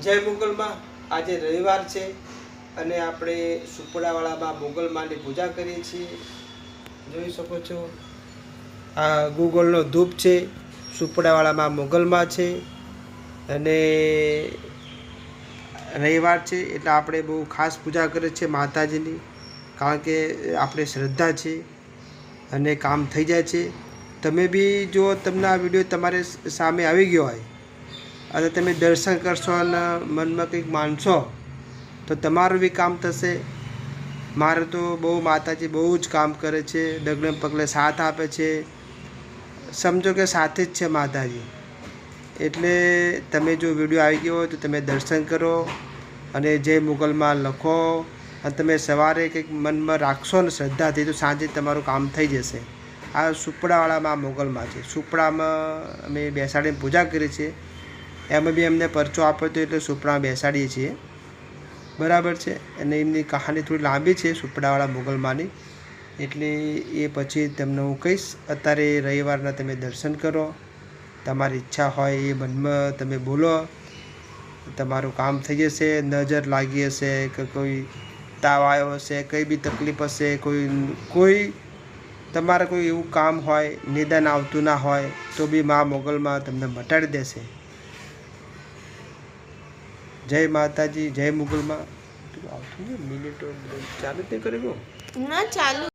જય મુગલમાં આજે રવિવાર છે અને આપણે સુપડાવાળામાં મુગલમાંની પૂજા કરીએ છીએ। જોઈ શકો છો આ ગૂગલનો ધૂપ છે, સુપડાવાળામાં મુગલમાં છે અને રવિવાર છે એટલે આપણે બહુ ખાસ પૂજા કરીએ છીએ માતાજીની, કારણ કે આપણે શ્રદ્ધા છે અને કામ થઈ જાય છે। તમે બી જો તમને આ વિડીયો તમારે સામે આવી ગયો હોય અને તમે દર્શન કરશો અને મનમાં કંઈક માનશો તો તમારું બી કામ થશે। મારે તો બહુ માતાજી બહુ જ કામ કરે છે, ડગલે પગલે સાથ આપે છે, સમજો કે સાથે જ છે માતાજી। એટલે તમે જો વિડીયો આવી ગયો હોય તો તમે દર્શન કરો અને જય મુગલમાં લખો અને તમે સવારે કંઈક મનમાં રાખશો ને શ્રદ્ધાથી તો સાંજે તમારું કામ થઈ જશે। આ સુપડાવાળામાં મુગલમાં છે, સુપડામાં અમે બેસાડીને પૂજા કરીએ છીએ, એમાં બી અમને પરચો આપ્યો હતો એટલે સુપડામાં બેસાડીએ છીએ, બરાબર છે। અને એમની કહાની થોડી લાંબી છે સુપડાવાળા મુગલમાંની, એટલે એ પછી તમને હું કહીશ। અત્યારે રવિવારના તમે દર્શન કરો, તમારી ઈચ્છા હોય એ મનમાં તમે બોલો, તમારું કામ થઈ જશે। નજર લાગી હશે કે કોઈ તાવ આવ્યો હશે, કંઈ બી તકલીફ હશે, કોઈ તમારે કોઈ એવું કામ હોય નિદાન આવતું ના હોય તો બી મા મોગલમાં તમને મટાડી દેશે। જય માતાજી, જય મુગલમાં। આવતું ને મિનિટો ચાલુ જ નહીં કરેલું ના ચાલુ